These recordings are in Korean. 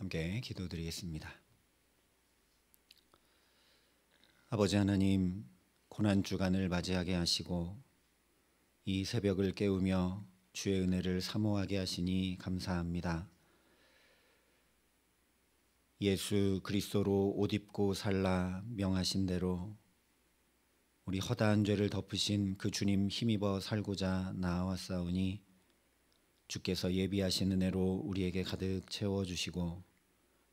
함께 기도드리겠습니다. 아버지 하나님, 고난주간을 맞이하게 하시고 이 새벽을 깨우며 주의 은혜를 사모하게 하시니 감사합니다. 예수 그리스도로 옷 입고 살라 명하신 대로 우리 허다한 죄를 덮으신 그 주님 힘입어 살고자 나아왔사오니 주께서 예비하신 은혜로 우리에게 가득 채워주시고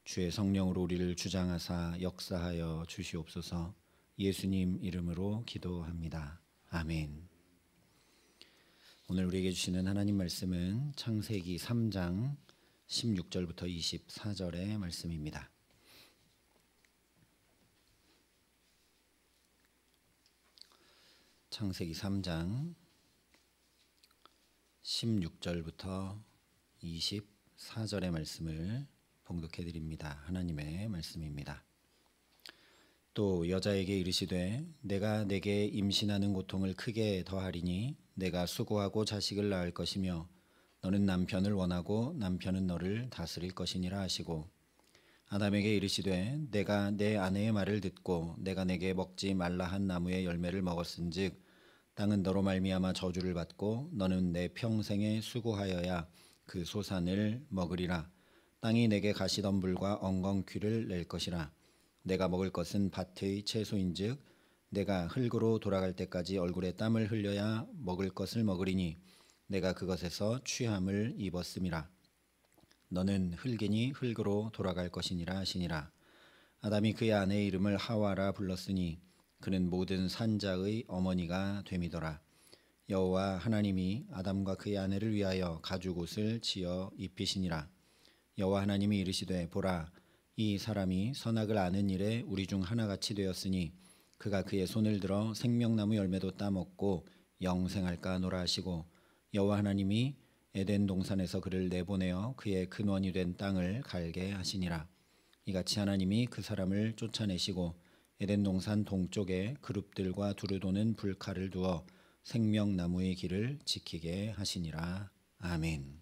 주의 성령으로 우리를 주장하사 역사하여 주시옵소서. 예수님 이름으로 기도합니다. 아멘. 오늘 우리에게 주시는 하나님 말씀은 창세기 3장 16절부터 24절의 말씀입니다. 창세기 3장 16절부터 24절의 말씀을 봉독해 드립니다. 하나님의 말씀입니다. 또 여자에게 이르시되 내가 내게 임신하는 고통을 크게 더하리니 내가 수고하고 자식을 낳을 것이며 너는 남편을 원하고 남편은 너를 다스릴 것이니라 하시고 아담에게 이르시되 내가 내 아내의 말을 듣고 내가 내게 먹지 말라 한 나무의 열매를 먹었은즉 땅은 너로 말미암아 저주를 받고 너는 내 평생에 수고하여야 그 소산을 먹으리라. 땅이 내게 가시덤불과 엉겅퀴를 낼 것이라. 내가 먹을 것은 밭의 채소인즉 내가 흙으로 돌아갈 때까지 얼굴에 땀을 흘려야 먹을 것을 먹으리니 내가 그것에서 취함을 입었음이라. 너는 흙이니 흙으로 돌아갈 것이니라 하시니라. 아담이 그의 아내의 이름을 하와라 불렀으니 그는 모든 산자의 어머니가 됨이더라. 여호와 하나님이 아담과 그의 아내를 위하여 가죽옷을 지어 입히시니라. 여호와 하나님이 이르시되 보라, 이 사람이 선악을 아는 일에 우리 중 하나같이 되었으니 그가 그의 손을 들어 생명나무 열매도 따먹고 영생할까 하노라 하시고 여호와 하나님이 에덴 동산에서 그를 내보내어 그의 근원이 된 땅을 갈게 하시니라. 이같이 하나님이 그 사람을 쫓아내시고 에덴 동산 동쪽에 그룹들과 두루 도는 불칼을 두어 생명나무의 길을 지키게 하시니라. 아멘.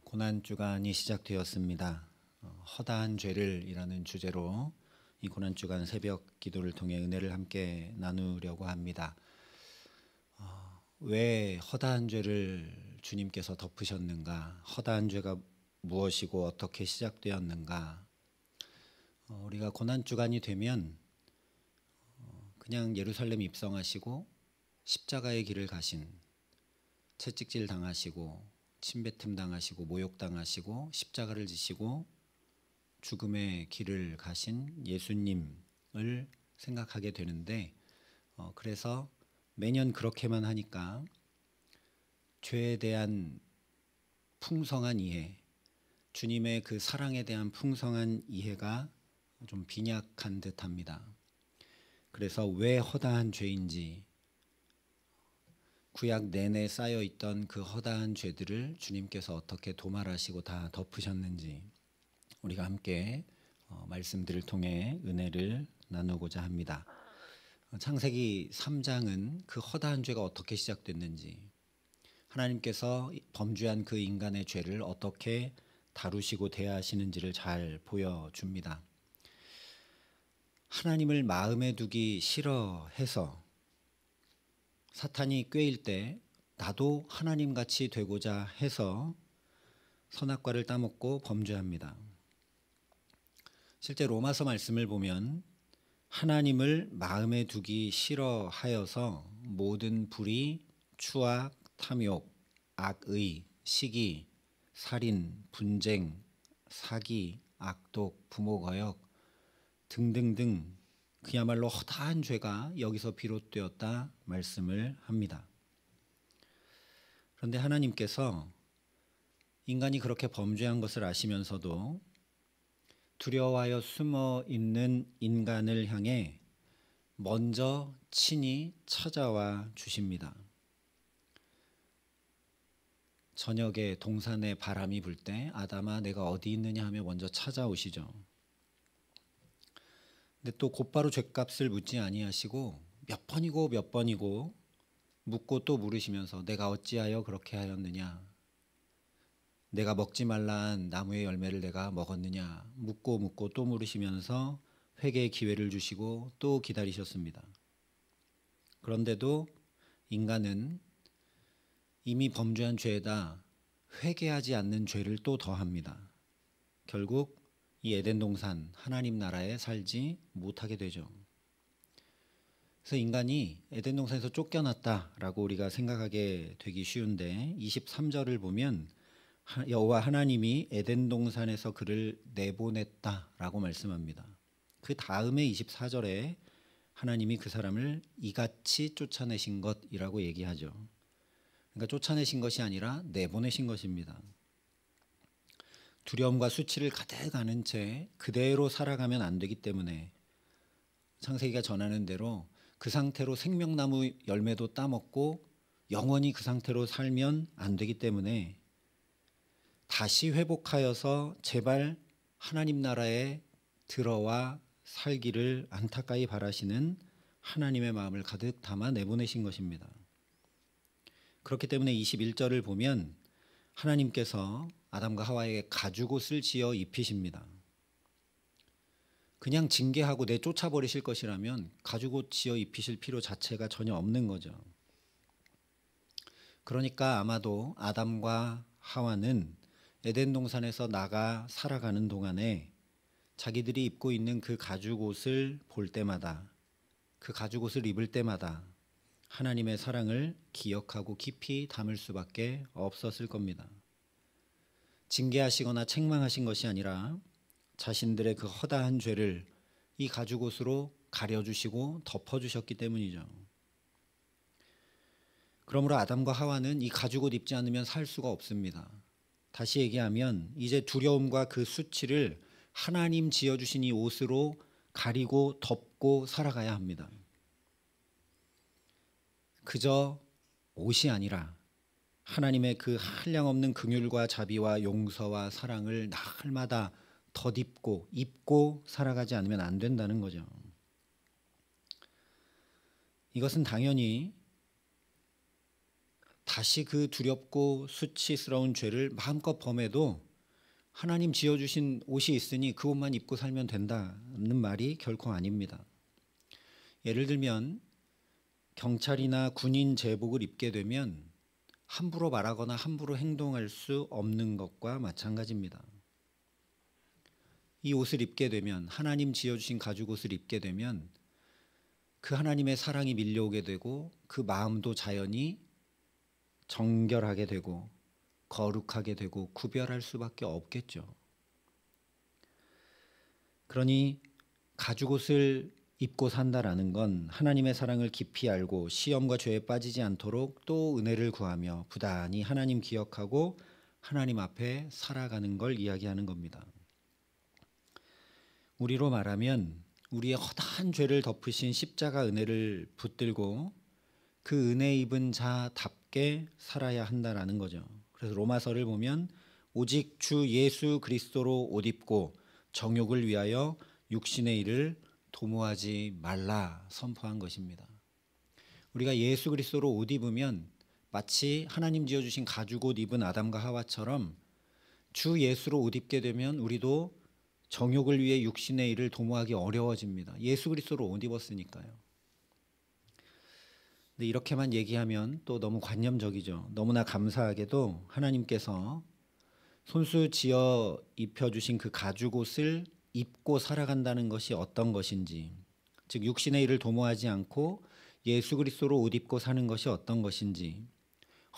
고난주간이 시작되었습니다. 허다한 죄를 이라는 주제로 이 고난주간 새벽 기도를 통해 은혜를 함께 나누려고 합니다. 왜 허다한 죄를 주님께서 덮으셨는가? 허다한 죄가 무엇이고 어떻게 시작되었는가? 우리가 고난주간이 되면 그냥 예루살렘 입성하시고 십자가의 길을 가신, 채찍질 당하시고 침뱉음 당하시고 모욕 당하시고 십자가를 지시고 죽음의 길을 가신 예수님을 생각하게 되는데 그래서 매년 그렇게만 하니까 죄에 대한 풍성한 이해, 주님의 그 사랑에 대한 풍성한 이해가 좀 빈약한 듯합니다. 그래서 왜 허다한 죄인지, 구약 내내 쌓여있던 그 허다한 죄들을 주님께서 어떻게 도말하시고 다 덮으셨는지 우리가 함께 말씀들을 통해 은혜를 나누고자 합니다. 창세기 3장은 그 허다한 죄가 어떻게 시작됐는지, 하나님께서 범죄한 그 인간의 죄를 어떻게 다루시고 대하시는지를 잘 보여줍니다. 하나님을 마음에 두기 싫어해서 사탄이 꾀일 때 나도 하나님같이 되고자 해서 선악과를 따먹고 범죄합니다. 실제 로마서 말씀을 보면 하나님을 마음에 두기 싫어하여서 모든 불의, 추악, 탐욕, 악의, 시기, 살인, 분쟁, 사기, 악독, 부모거역 등등등 그야말로 허다한 죄가 여기서 비롯되었다 말씀을 합니다. 그런데 하나님께서 인간이 그렇게 범죄한 것을 아시면서도 두려워하여 숨어 있는 인간을 향해 먼저 친히 찾아와 주십니다. 저녁에 동산에 바람이 불 때 아담아 내가 어디 있느냐 하며 먼저 찾아오시죠. 근데 또 곧바로 죗값을 묻지 아니하시고 몇 번이고 묻고 또 물으시면서 내가 어찌하여 그렇게 하였느냐, 내가 먹지 말란 나무의 열매를 내가 먹었느냐 묻고 묻고 또 물으시면서 회개의 기회를 주시고 또 기다리셨습니다. 그런데도 인간은 이미 범죄한 죄에다 회개하지 않는 죄를 또 더합니다. 결국 이 에덴 동산 하나님 나라에 살지 못하게 되죠. 그래서 인간이 에덴 동산에서 쫓겨났다라고 우리가 생각하게 되기 쉬운데 23절을 보면 여호와 하나님이 에덴 동산에서 그를 내보냈다라고 말씀합니다. 그 다음에 24절에 하나님이 그 사람을 이같이 쫓아내신 것이라고 얘기하죠. 그러니까 쫓아내신 것이 아니라 내보내신 것입니다. 두려움과 수치를 가득 안은 채 그대로 살아가면 안 되기 때문에 창세기가 전하는 대로 그 상태로 생명나무 열매도 따먹고 영원히 그 상태로 살면 안 되기 때문에 다시 회복하여서 제발 하나님 나라에 들어와 살기를 안타까이 바라시는 하나님의 마음을 가득 담아 내보내신 것입니다. 그렇기 때문에 21절을 보면 하나님께서 아담과 하와에게 가죽옷을 지어 입히십니다. 그냥 징계하고 내쫓아버리실 것이라면 가죽옷 지어 입히실 필요 자체가 전혀 없는 거죠. 그러니까 아마도 아담과 하와는 에덴 동산에서 나가 살아가는 동안에 자기들이 입고 있는 그 가죽옷을 볼 때마다, 그 가죽옷을 입을 때마다 하나님의 사랑을 기억하고 깊이 담을 수밖에 없었을 겁니다. 징계하시거나 책망하신 것이 아니라 자신들의 그 허다한 죄를 이 가죽옷으로 가려주시고 덮어주셨기 때문이죠. 그러므로 아담과 하와는 이 가죽옷 입지 않으면 살 수가 없습니다. 다시 얘기하면 이제 두려움과 그 수치를 하나님 지어주신 이 옷으로 가리고 덮고 살아가야 합니다. 그저 옷이 아니라 하나님의 그 한량없는 긍휼과 자비와 용서와 사랑을 날마다 덧입고 입고 살아가지 않으면 안 된다는 거죠. 이것은 당연히 다시 그 두렵고 수치스러운 죄를 마음껏 범해도 하나님 지어주신 옷이 있으니 그 옷만 입고 살면 된다는 말이 결코 아닙니다. 예를 들면 경찰이나 군인 제복을 입게 되면 함부로 말하거나 함부로 행동할 수 없는 것과 마찬가지입니다. 이 옷을 입게 되면 하나님 지어주신 가죽옷을 입게 되면 그 하나님의 사랑이 밀려오게 되고 그 마음도 자연히 정결하게 되고 거룩하게 되고 구별할 수밖에 없겠죠. 그러니 가죽옷을 입고 산다라는 건 하나님의 사랑을 깊이 알고 시험과 죄에 빠지지 않도록 또 은혜를 구하며 부단히 하나님 기억하고 하나님 앞에 살아가는 걸 이야기하는 겁니다. 우리로 말하면 우리의 허다한 죄를 덮으신 십자가 은혜를 붙들고 그 은혜 입은 자답게 살아야 한다라는 거죠. 그래서 로마서를 보면 오직 주 예수 그리스도로 옷 입고 정욕을 위하여 육신의 일을 도모하지 말라 선포한 것입니다. 우리가 예수 그리스도로 옷 입으면 마치 하나님 지어주신 가죽옷 입은 아담과 하와처럼 주 예수로 옷 입게 되면 우리도 정욕을 위해 육신의 일을 도모하기 어려워집니다. 예수 그리스도로 옷 입었으니까요. 근데 이렇게만 얘기하면 또 너무 관념적이죠. 너무나 감사하게도 하나님께서 손수 지어 입혀주신 그 가죽옷을 입고 살아간다는 것이 어떤 것인지, 즉 육신의 일을 도모하지 않고 예수 그리스도로 옷 입고 사는 것이 어떤 것인지,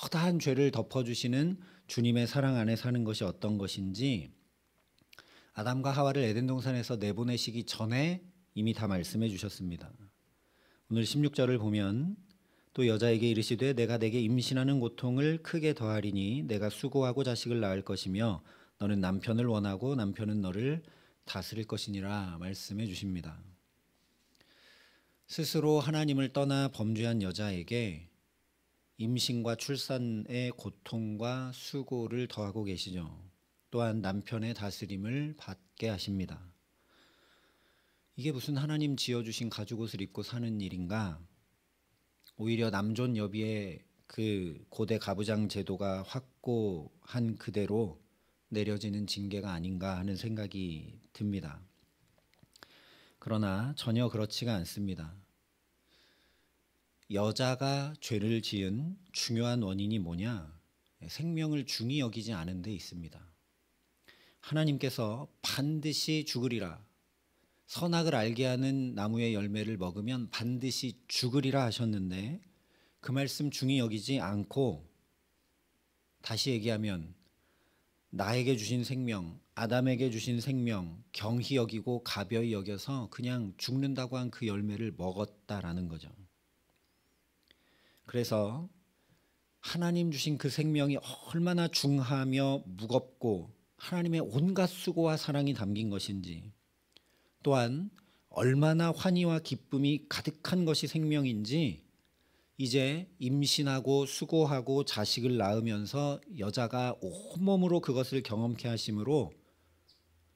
허다한 죄를 덮어주시는 주님의 사랑 안에 사는 것이 어떤 것인지 아담과 하와를 에덴 동산에서 내보내시기 전에 이미 다 말씀해 주셨습니다. 오늘 16절을 보면 또 여자에게 이르시되 내가 내게 임신하는 고통을 크게 더하리니 내가 수고하고 자식을 낳을 것이며 너는 남편을 원하고 남편은 너를 다스릴 것이니라 말씀해 주십니다. 스스로 하나님을 떠나 범죄한 여자에게 임신과 출산의 고통과 수고를 더하고 계시죠. 또한 남편의 다스림을 받게 하십니다. 이게 무슨 하나님 지어주신 가죽옷을 입고 사는 일인가? 오히려 남존 여비의 그 고대 가부장 제도가 확고한 그대로 내려지는 징계가 아닌가 하는 생각이 듭니다. 그러나 전혀 그렇지가 않습니다. 여자가 죄를 지은 중요한 원인이 뭐냐? 생명을 중히 여기지 않은 데 있습니다. 하나님께서 반드시 죽으리라, 선악을 알게 하는 나무의 열매를 먹으면 반드시 죽으리라 하셨는데 그 말씀 중히 여기지 않고, 다시 얘기하면 나에게 주신 생명, 아담에게 주신 생명 경히 여기고 가벼이 여겨서 그냥 죽는다고 한 그 열매를 먹었다라는 거죠. 그래서 하나님 주신 그 생명이 얼마나 중하며 무겁고 하나님의 온갖 수고와 사랑이 담긴 것인지, 또한 얼마나 환희와 기쁨이 가득한 것이 생명인지 이제 임신하고 수고하고 자식을 낳으면서 여자가 온몸으로 그것을 경험케 하심으로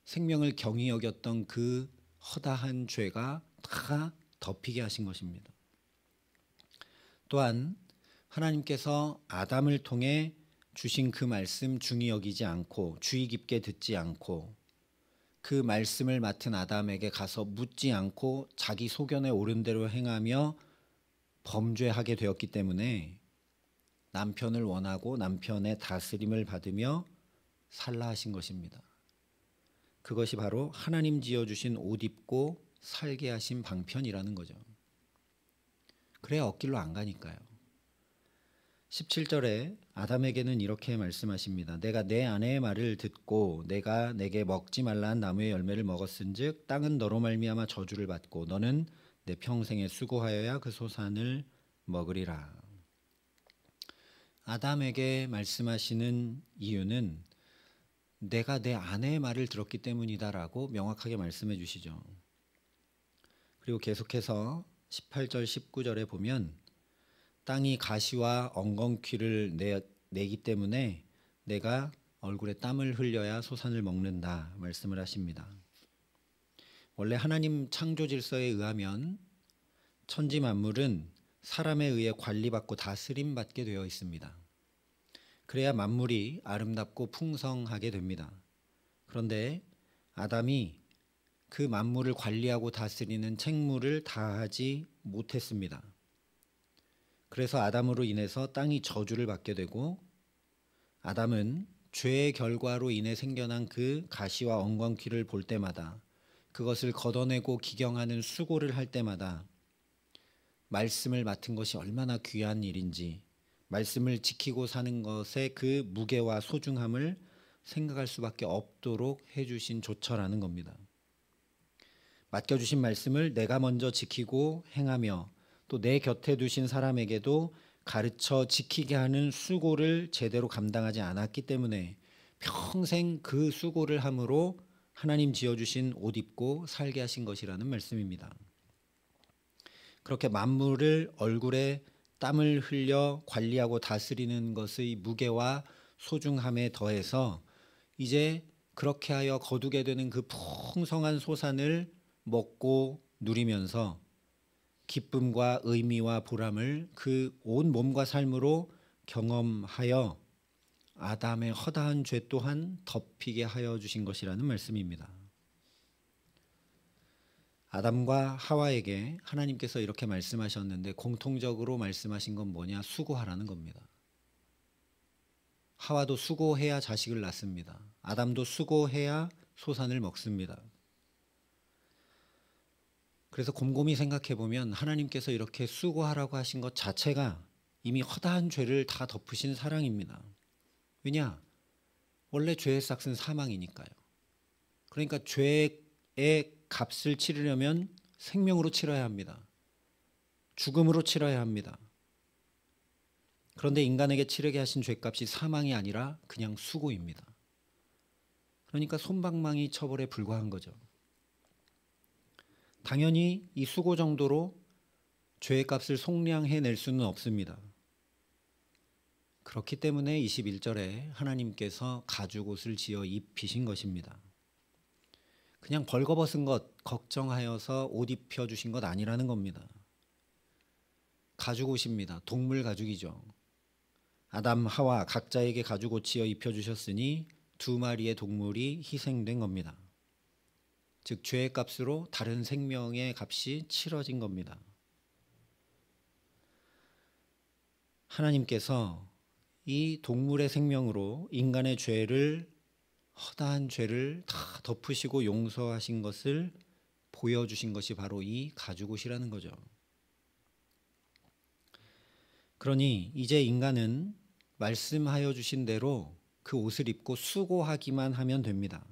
생명을 경히 여겼던 그 허다한 죄가 다 덮이게 하신 것입니다. 또한 하나님께서 아담을 통해 주신 그 말씀 중히 여기지 않고 주의 깊게 듣지 않고 그 말씀을 맡은 아담에게 가서 묻지 않고 자기 소견에 옳은 대로 행하며 범죄하게 되었기 때문에 남편을 원하고 남편의 다스림을 받으며 살라 하신 것입니다. 그것이 바로 하나님 지어주신 옷 입고 살게 하신 방편이라는 거죠. 그래야 엇길로 안 가니까요. 17절에 아담에게는 이렇게 말씀하십니다. 내가 내 아내의 말을 듣고 내가 내게 먹지 말라 한 나무의 열매를 먹었은즉 땅은 너로 말미암아 저주를 받고 너는 내 평생에 수고하여야 그 소산을 먹으리라. 아담에게 말씀하시는 이유는 내가 내 아내의 말을 들었기 때문이다라고 명확하게 말씀해 주시죠. 그리고 계속해서 18절 19절에 보면 땅이 가시와 엉겅퀴를 내기 때문에 내가 얼굴에 땀을 흘려야 소산을 먹는다 말씀을 하십니다. 원래 하나님 창조 질서에 의하면 천지 만물은 사람에 의해 관리받고 다스림받게 되어 있습니다. 그래야 만물이 아름답고 풍성하게 됩니다. 그런데 아담이 그 만물을 관리하고 다스리는 책무를 다하지 못했습니다. 그래서 아담으로 인해서 땅이 저주를 받게 되고 아담은 죄의 결과로 인해 생겨난 그 가시와 엉겅퀴를 볼 때마다 그것을 걷어내고 기경하는 수고를 할 때마다 말씀을 맡은 것이 얼마나 귀한 일인지, 말씀을 지키고 사는 것의 그 무게와 소중함을 생각할 수밖에 없도록 해주신 조처라는 겁니다. 맡겨주신 말씀을 내가 먼저 지키고 행하며 또 내 곁에 두신 사람에게도 가르쳐 지키게 하는 수고를 제대로 감당하지 않았기 때문에 평생 그 수고를 함으로 하나님 지어주신 옷 입고 살게 하신 것이라는 말씀입니다. 그렇게 만물을 얼굴에 땀을 흘려 관리하고 다스리는 것의 무게와 소중함에 더해서 이제 그렇게 하여 거두게 되는 그 풍성한 소산을 먹고 누리면서 기쁨과 의미와 보람을 그 온 몸과 삶으로 경험하여 아담의 허다한 죄 또한 덮이게 하여 주신 것이라는 말씀입니다. 아담과 하와에게 하나님께서 이렇게 말씀하셨는데 공통적으로 말씀하신 건 뭐냐? 수고하라는 겁니다. 하와도 수고해야 자식을 낳습니다. 아담도 수고해야 소산을 먹습니다. 그래서 곰곰이 생각해 보면 하나님께서 이렇게 수고하라고 하신 것 자체가 이미 허다한 죄를 다 덮으신 사랑입니다. 왜냐? 원래 죄의 삭은 사망이니까요. 그러니까 죄의 값을 치르려면 생명으로 치러야 합니다. 죽음으로 치러야 합니다. 그런데 인간에게 치르게 하신 죄값이 사망이 아니라 그냥 수고입니다. 그러니까 솜방망이 처벌에 불과한 거죠. 당연히 이 수고 정도로 죄의 값을 속량해낼 수는 없습니다. 그렇기 때문에 21절에 하나님께서 가죽옷을 지어 입히신 것입니다. 그냥 벌거벗은 것 걱정하여서 옷 입혀주신 것 아니라는 겁니다. 가죽옷입니다. 동물 가죽이죠. 아담, 하와 각자에게 가죽옷 지어 입혀주셨으니 두 마리의 동물이 희생된 겁니다. 즉 죄의 값으로 다른 생명의 값이 치러진 겁니다. 하나님께서 이 동물의 생명으로 인간의 죄를, 허다한 죄를 다 덮으시고 용서하신 것을 보여주신 것이 바로 이 가죽옷이라는 거죠. 그러니 이제 인간은 말씀하여 주신 대로 그 옷을 입고 수고하기만 하면 됩니다.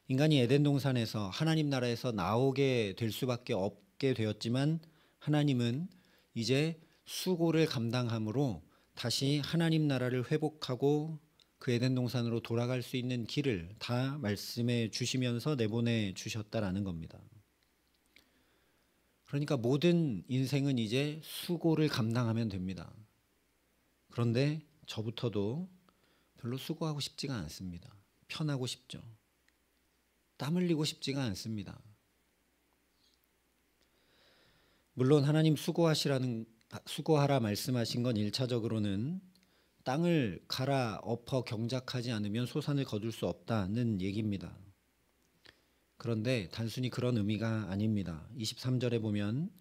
인간이 에덴 동산에서 하나님 나라에서 나오게 될 수밖에 없게 되었지만 하나님은 이제 수고를 감당함으로 다시 하나님 나라를 회복하고 그 에덴 동산으로 돌아갈 수 있는 길을 다 말씀해 주시면서 내보내 주셨다라는 겁니다. 그러니까 모든 인생은 이제 수고를 감당하면 됩니다. 그런데 저부터도 별로 수고하고 싶지가 않습니다. 편하고 싶죠. 땀 흘리고 싶지가 않습니다. 물론 하나님 수고하라 말씀하신 건 1차적으로는 땅을 갈아엎어 경작하지 않으면 소산을 거둘 수 없다는 얘기입니다. 그런데 단순히 그런 의미가 아닙니다. 23절에 보면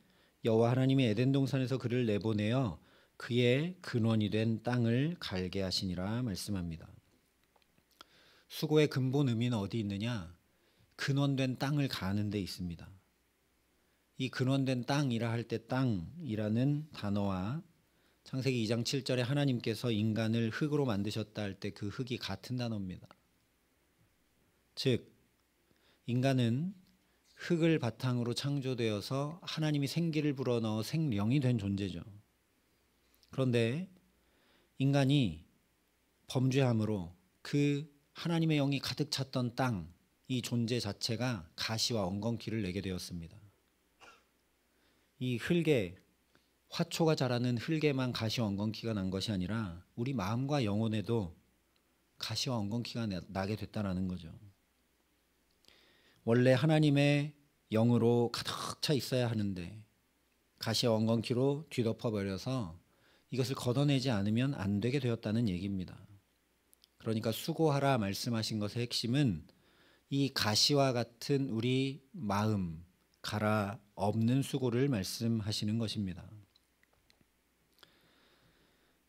여호와 하나님이 에덴 동산에서 그를 내보내어 그의 근원이 된 땅을 갈게 하시니라 말씀합니다. 수고의 근본 의미는 어디 있느냐? 근원된 땅을 가는 데 있습니다. 이 근원된 땅이라 할 때 땅이라는 단어와 창세기 2장 7절에 하나님께서 인간을 흙으로 만드셨다 할 때 그 흙이 같은 단어입니다. 즉 인간은 흙을 바탕으로 창조되어서 하나님이 생기를 불어넣어 생령이 된 존재죠. 그런데 인간이 범죄함으로 그 하나님의 영이 가득 찼던 땅, 이 존재 자체가 가시와 엉겅퀴를 내게 되었습니다. 이 흙에 화초가 자라는 흙에만 가시와 엉겅퀴가 난 것이 아니라 우리 마음과 영혼에도 가시와 엉겅퀴가 나게 됐다라는 거죠. 원래 하나님의 영으로 가득 차 있어야 하는데 가시와 엉겅퀴로 뒤덮어 버려서 이것을 걷어내지 않으면 안 되게 되었다는 얘기입니다. 그러니까 수고하라 말씀하신 것의 핵심은 이 가시와 같은 우리 마음 갈아엎는 수고를 말씀하시는 것입니다.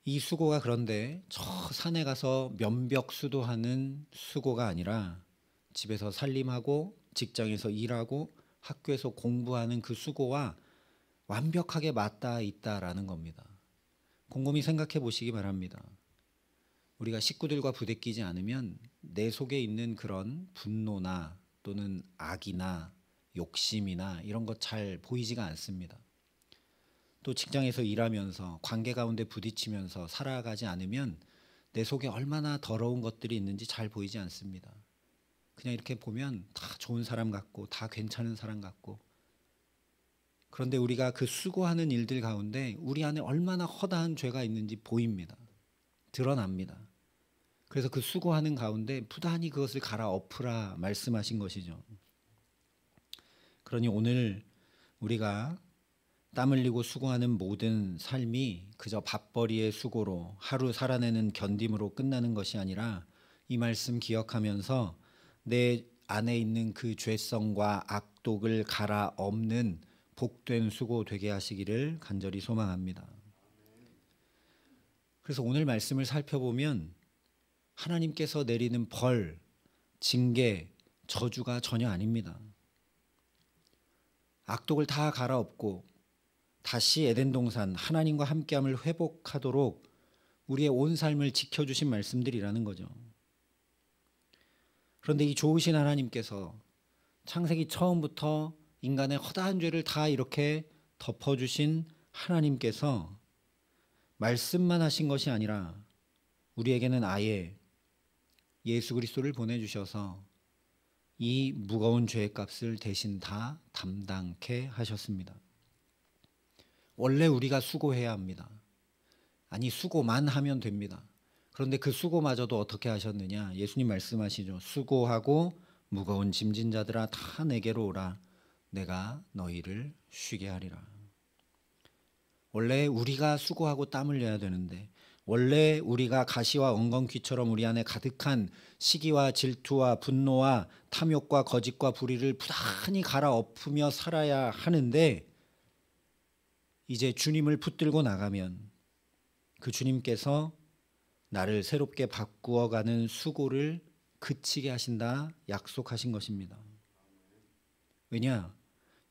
이 수고가 그런데 저 산에 가서 면벽수도하는 수고가 아니라 집에서 살림하고 직장에서 일하고 학교에서 공부하는 그 수고와 완벽하게 맞닿아 있다라는 겁니다. 곰곰이 생각해 보시기 바랍니다. 우리가 식구들과 부대끼지 않으면 내 속에 있는 그런 분노나 또는 악이나 욕심이나 이런 것 잘 보이지가 않습니다. 또 직장에서 일하면서 관계 가운데 부딪히면서 살아가지 않으면 내 속에 얼마나 더러운 것들이 있는지 잘 보이지 않습니다. 그냥 이렇게 보면 다 좋은 사람 같고 다 괜찮은 사람 같고, 그런데 우리가 그 수고하는 일들 가운데 우리 안에 얼마나 허다한 죄가 있는지 보입니다. 드러납니다. 그래서 그 수고하는 가운데 부단히 그것을 갈아엎으라 말씀하신 것이죠. 그러니 오늘 우리가 땀 흘리고 수고하는 모든 삶이 그저 밥벌이의 수고로 하루 살아내는 견딤으로 끝나는 것이 아니라 이 말씀 기억하면서 내 안에 있는 그 죄성과 악독을 갈아엎는 복된 수고 되게 하시기를 간절히 소망합니다. 그래서 오늘 말씀을 살펴보면 하나님께서 내리는 벌, 징계, 저주가 전혀 아닙니다. 악독을 다 갈아엎고 다시 에덴 동산 하나님과 함께함을 회복하도록 우리의 온 삶을 지켜주신 말씀들이라는 거죠. 그런데 이 좋으신 하나님께서 창세기 처음부터 인간의 허다한 죄를 다 이렇게 덮어주신 하나님께서 말씀만 하신 것이 아니라 우리에게는 아예 예수 그리스도를 보내주셔서 이 무거운 죄의 값을 대신 다 담당케 하셨습니다. 원래 우리가 수고해야 합니다. 아니 수고만 하면 됩니다. 그런데 그 수고마저도 어떻게 하셨느냐? 예수님 말씀하시죠. 수고하고 무거운 짐진 자들아 다 내게로 오라. 내가 너희를 쉬게 하리라. 원래 우리가 수고하고 땀을 내야 되는데, 원래 우리가 가시와 엉겅퀴처럼 우리 안에 가득한 시기와 질투와 분노와 탐욕과 거짓과 불의를 부단히 갈아엎으며 살아야 하는데, 이제 주님을 붙들고 나가면 그 주님께서 나를 새롭게 바꾸어가는 수고를 그치게 하신다 약속하신 것입니다. 왜냐?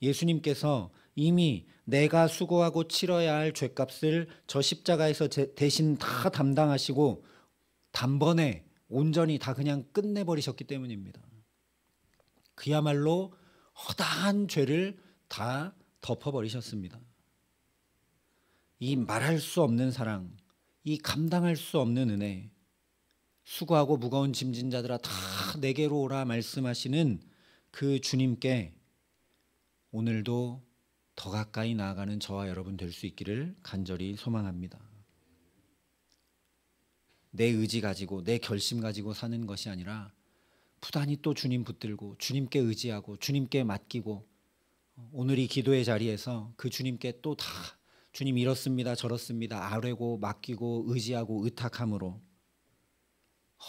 예수님께서 이미 내가 수고하고 치러야 할 죄값을 저 십자가에서 대신 다 담당하시고 단번에 온전히 다 그냥 끝내버리셨기 때문입니다. 그야말로 허다한 죄를 다 덮어버리셨습니다. 이 말할 수 없는 사랑, 이 감당할 수 없는 은혜, 수고하고 무거운 짐진 자들아 다 내게로 오라 말씀하시는 그 주님께 오늘도 더 가까이 나아가는 저와 여러분 될 수 있기를 간절히 소망합니다. 내 의지 가지고 내 결심 가지고 사는 것이 아니라 부단히 또 주님 붙들고 주님께 의지하고 주님께 맡기고, 오늘 이 기도의 자리에서 그 주님께 또 다 주님 이렇습니다 저렇습니다 아뢰고 맡기고 의지하고 의탁함으로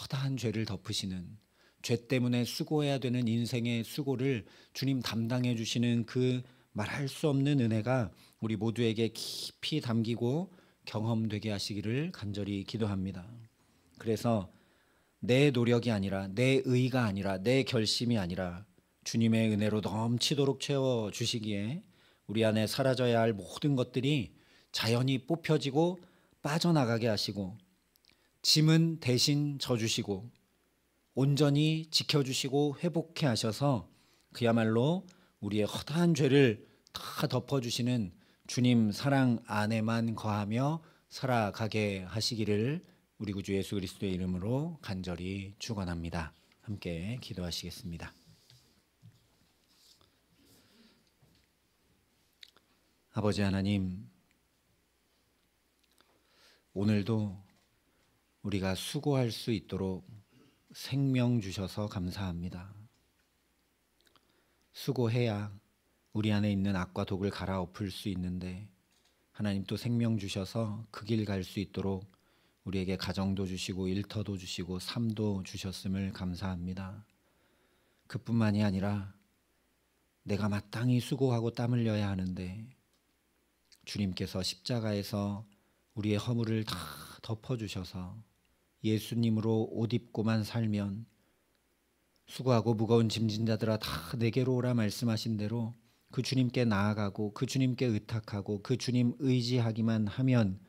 허다한 죄를 덮으시는, 죄 때문에 수고해야 되는 인생의 수고를 주님 담당해 주시는 그 말할 수 없는 은혜가 우리 모두에게 깊이 담기고 경험되게 하시기를 간절히 기도합니다. 그래서 내 노력이 아니라 내 의가 아니라 내 결심이 아니라 주님의 은혜로 넘치도록 채워주시기에 우리 안에 사라져야 할 모든 것들이 자연히 뽑혀지고 빠져나가게 하시고, 짐은 대신 져주시고 온전히 지켜주시고 회복해 하셔서 그야말로 우리의 허다한 죄를 다 덮어주시는 주님 사랑 안에만 거하며 살아가게 하시기를 우리 구주 예수 그리스도의 이름으로 간절히 축원합니다. 함께 기도하시겠습니다. 아버지 하나님, 오늘도 우리가 수고할 수 있도록 생명 주셔서 감사합니다. 수고해야 우리 안에 있는 악과 독을 갈아엎을 수 있는데, 하나님 또 생명 주셔서 그 길 갈 수 있도록 우리에게 가정도 주시고 일터도 주시고 삶도 주셨음을 감사합니다. 그뿐만이 아니라 내가 마땅히 수고하고 땀 흘려야 하는데 주님께서 십자가에서 우리의 허물을 다 덮어주셔서 예수님으로 옷 입고만 살면, 수고하고 무거운 짐진 자들아 다 내게로 오라 말씀하신 대로 그 주님께 나아가고 그 주님께 의탁하고 그 주님 의지하기만 하면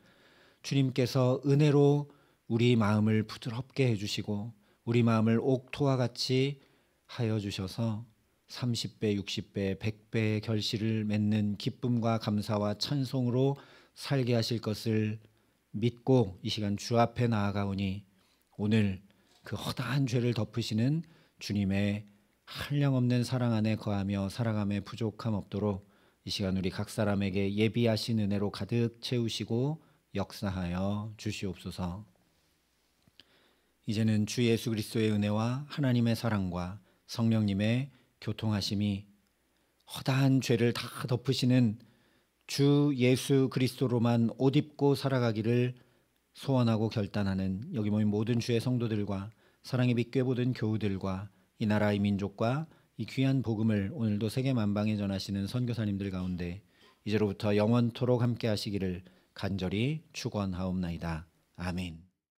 주님께서 은혜로 우리 마음을 부드럽게 해주시고 우리 마음을 옥토와 같이 하여 주셔서 30배, 60배, 100배의 결실을 맺는 기쁨과 감사와 찬송으로 살게 하실 것을 믿고 이 시간 주 앞에 나아가오니, 오늘 그 허다한 죄를 덮으시는 주님의 한량없는 사랑 안에 거하며 살아감에 부족함 없도록 이 시간 우리 각 사람에게 예비하신 은혜로 가득 채우시고 역사하여 주시옵소서. 이제는 주 예수 그리스도의 은혜와 하나님의 사랑과 성령님의 교통하심이 허다한 죄를 다 덮으시는 주 예수 그리스도로만 옷 입고 살아가기를 소원하고 결단하는 여기 모인 모든 주의 성도들과 사랑의 빛 꾀보던 교우들과 이 나라의 민족과 이 귀한 복음을 오늘도 세계 만방에 전하시는 선교사님들 가운데 이제로부터 영원토록 함께 하시기를 간절히 축원하옵나이다. 아멘.